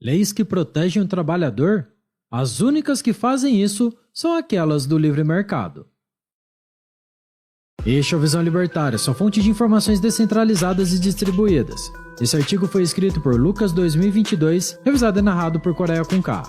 Leis que protegem o trabalhador? As únicas que fazem isso são aquelas do livre mercado. Este é o Visão Libertária, sua fonte de informações descentralizadas e distribuídas. Esse artigo foi escrito por Lucas 2022, revisado e narrado por Coreia com K.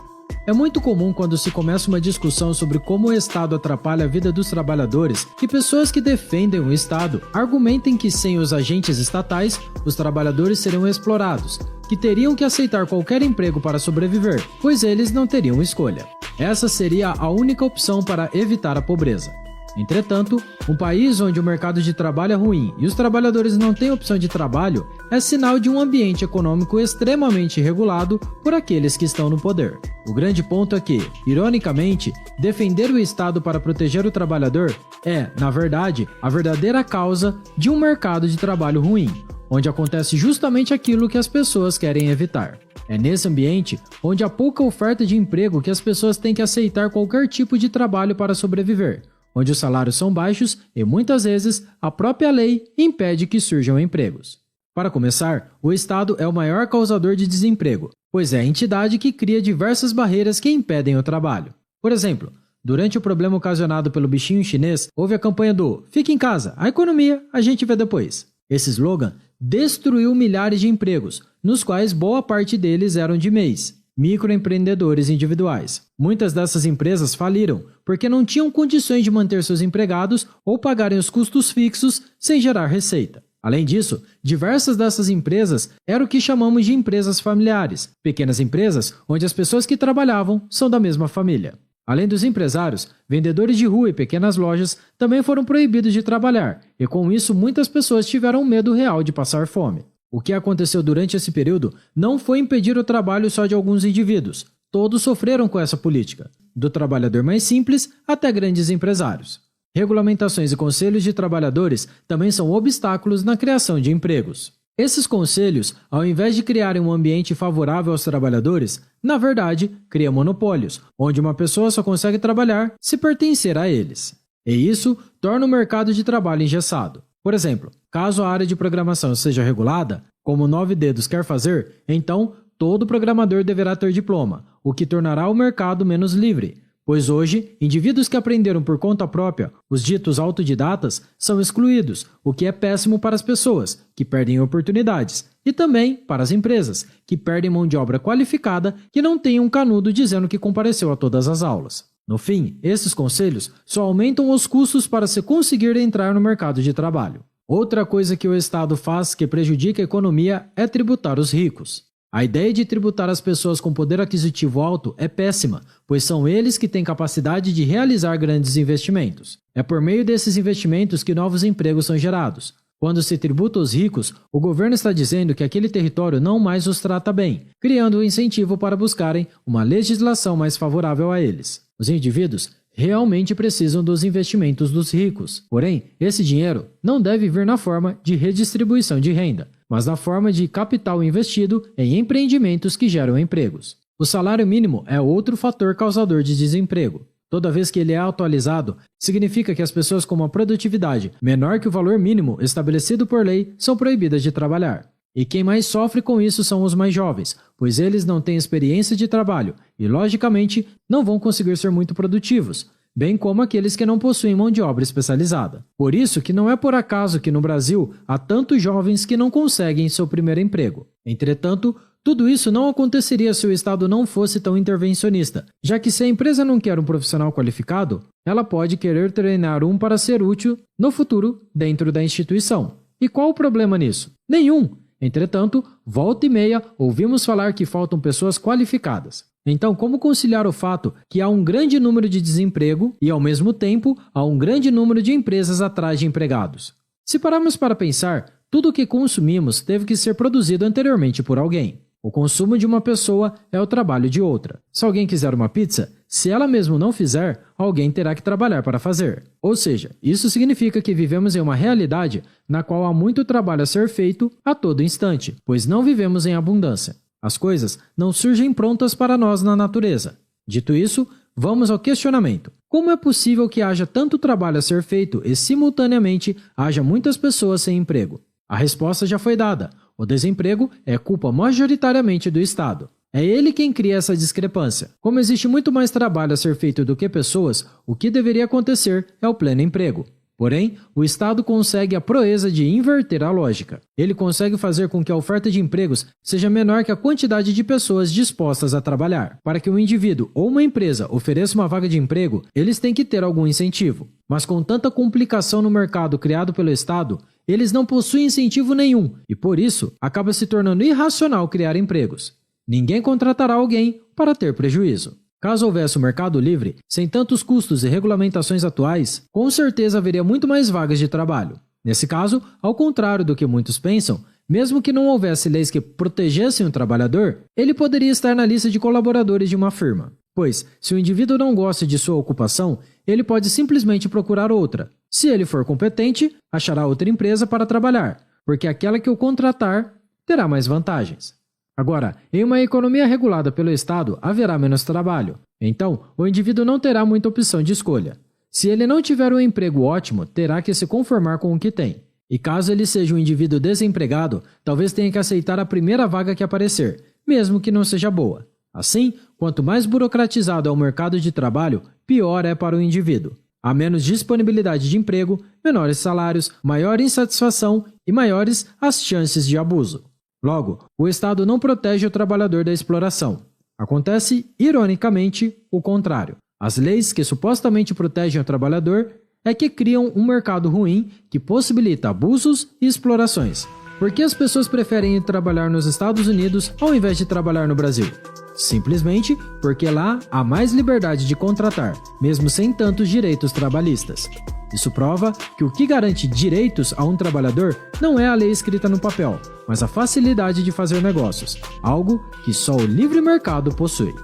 É muito comum quando se começa uma discussão sobre como o Estado atrapalha a vida dos trabalhadores que pessoas que defendem o Estado argumentem que sem os agentes estatais, os trabalhadores seriam explorados, que teriam que aceitar qualquer emprego para sobreviver, pois eles não teriam escolha. Essa seria a única opção para evitar a pobreza. Entretanto, um país onde o mercado de trabalho é ruim e os trabalhadores não têm opção de trabalho é sinal de um ambiente econômico extremamente regulado por aqueles que estão no poder. O grande ponto é que, ironicamente, defender o Estado para proteger o trabalhador é, na verdade, a verdadeira causa de um mercado de trabalho ruim, onde acontece justamente aquilo que as pessoas querem evitar. É nesse ambiente, onde há pouca oferta de emprego, que as pessoas têm que aceitar qualquer tipo de trabalho para sobreviver, onde os salários são baixos e, muitas vezes, a própria lei impede que surjam empregos. Para começar, o Estado é o maior causador de desemprego, pois é a entidade que cria diversas barreiras que impedem o trabalho. Por exemplo, durante o problema ocasionado pelo bichinho chinês, houve a campanha do "Fique em casa, a economia a gente vê depois". Esse slogan destruiu milhares de empregos, nos quais boa parte deles eram de MEIs, microempreendedores individuais. Muitas dessas empresas faliram porque não tinham condições de manter seus empregados ou pagarem os custos fixos sem gerar receita. Além disso, diversas dessas empresas eram o que chamamos de empresas familiares, pequenas empresas onde as pessoas que trabalhavam são da mesma família. Além dos empresários, vendedores de rua e pequenas lojas também foram proibidos de trabalhar, e com isso muitas pessoas tiveram medo real de passar fome. O que aconteceu durante esse período não foi impedir o trabalho só de alguns indivíduos. Todos sofreram com essa política, do trabalhador mais simples até grandes empresários. Regulamentações e conselhos de trabalhadores também são obstáculos na criação de empregos. Esses conselhos, ao invés de criarem um ambiente favorável aos trabalhadores, na verdade, criam monopólios, onde uma pessoa só consegue trabalhar se pertencer a eles. E isso torna o mercado de trabalho engessado. Por exemplo, caso a área de programação seja regulada, como o 9 Dedos quer fazer, então todo programador deverá ter diploma, o que tornará o mercado menos livre, pois hoje, indivíduos que aprenderam por conta própria, os ditos autodidatas, são excluídos, o que é péssimo para as pessoas, que perdem oportunidades, e também para as empresas, que perdem mão de obra qualificada que não tem um canudo dizendo que compareceu a todas as aulas. No fim, esses conselhos só aumentam os custos para se conseguir entrar no mercado de trabalho. Outra coisa que o Estado faz que prejudica a economia é tributar os ricos. A ideia de tributar as pessoas com poder aquisitivo alto é péssima, pois são eles que têm capacidade de realizar grandes investimentos. É por meio desses investimentos que novos empregos são gerados. Quando se tributa os ricos, o governo está dizendo que aquele território não mais os trata bem, criando um incentivo para buscarem uma legislação mais favorável a eles. Os indivíduos realmente precisam dos investimentos dos ricos. Porém, esse dinheiro não deve vir na forma de redistribuição de renda, mas na forma de capital investido em empreendimentos que geram empregos. O salário mínimo é outro fator causador de desemprego. Toda vez que ele é atualizado, significa que as pessoas com uma produtividade menor que o valor mínimo estabelecido por lei são proibidas de trabalhar. E quem mais sofre com isso são os mais jovens, pois eles não têm experiência de trabalho e, logicamente, não vão conseguir ser muito produtivos, bem como aqueles que não possuem mão de obra especializada. Por isso que não é por acaso que no Brasil há tantos jovens que não conseguem seu primeiro emprego. Entretanto, tudo isso não aconteceria se o Estado não fosse tão intervencionista, já que se a empresa não quer um profissional qualificado, ela pode querer treinar um para ser útil no futuro dentro da instituição. E qual o problema nisso? Nenhum! Entretanto, volta e meia ouvimos falar que faltam pessoas qualificadas. Então, como conciliar o fato que há um grande número de desemprego e, ao mesmo tempo, há um grande número de empresas atrás de empregados? Se pararmos para pensar, tudo o que consumimos teve que ser produzido anteriormente por alguém. O consumo de uma pessoa é o trabalho de outra. Se alguém quiser uma pizza, se ela mesmo não fizer, alguém terá que trabalhar para fazer. Ou seja, isso significa que vivemos em uma realidade na qual há muito trabalho a ser feito a todo instante, pois não vivemos em abundância. As coisas não surgem prontas para nós na natureza. Dito isso, vamos ao questionamento. Como é possível que haja tanto trabalho a ser feito e, simultaneamente, haja muitas pessoas sem emprego? A resposta já foi dada. O desemprego é culpa majoritariamente do Estado. É ele quem cria essa discrepância. Como existe muito mais trabalho a ser feito do que pessoas, o que deveria acontecer é o pleno emprego. Porém, o Estado consegue a proeza de inverter a lógica. Ele consegue fazer com que a oferta de empregos seja menor que a quantidade de pessoas dispostas a trabalhar. Para que um indivíduo ou uma empresa ofereça uma vaga de emprego, eles têm que ter algum incentivo. Mas com tanta complicação no mercado criado pelo Estado, eles não possuem incentivo nenhum e, por isso, acaba se tornando irracional criar empregos. Ninguém contratará alguém para ter prejuízo. Caso houvesse o mercado livre, sem tantos custos e regulamentações atuais, com certeza haveria muito mais vagas de trabalho. Nesse caso, ao contrário do que muitos pensam, mesmo que não houvesse leis que protegessem o trabalhador, ele poderia estar na lista de colaboradores de uma firma. Pois, se o indivíduo não gosta de sua ocupação, ele pode simplesmente procurar outra. Se ele for competente, achará outra empresa para trabalhar, porque aquela que o contratar terá mais vantagens. Agora, em uma economia regulada pelo Estado, haverá menos trabalho. Então, o indivíduo não terá muita opção de escolha. Se ele não tiver um emprego ótimo, terá que se conformar com o que tem. E caso ele seja um indivíduo desempregado, talvez tenha que aceitar a primeira vaga que aparecer, mesmo que não seja boa. Assim, quanto mais burocratizado é o mercado de trabalho, pior é para o indivíduo. Há menos disponibilidade de emprego, menores salários, maior insatisfação e maiores as chances de abuso. Logo, o Estado não protege o trabalhador da exploração. Acontece, ironicamente, o contrário. As leis que supostamente protegem o trabalhador é que criam um mercado ruim que possibilita abusos e explorações. Por que as pessoas preferem ir trabalhar nos Estados Unidos ao invés de trabalhar no Brasil? Simplesmente porque lá há mais liberdade de contratar, mesmo sem tantos direitos trabalhistas. Isso prova que o que garante direitos a um trabalhador não é a lei escrita no papel, mas a facilidade de fazer negócios, algo que só o livre mercado possui.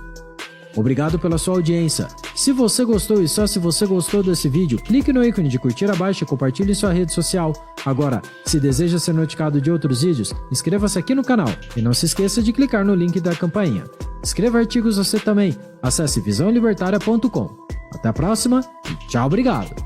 Obrigado pela sua audiência. Se você gostou e só se você gostou desse vídeo, clique no ícone de curtir abaixo e compartilhe em sua rede social. Agora, se deseja ser notificado de outros vídeos, inscreva-se aqui no canal e não se esqueça de clicar no link da campainha. Escreva artigos você também. Acesse visãolibertaria.com. Até a próxima e tchau, obrigado!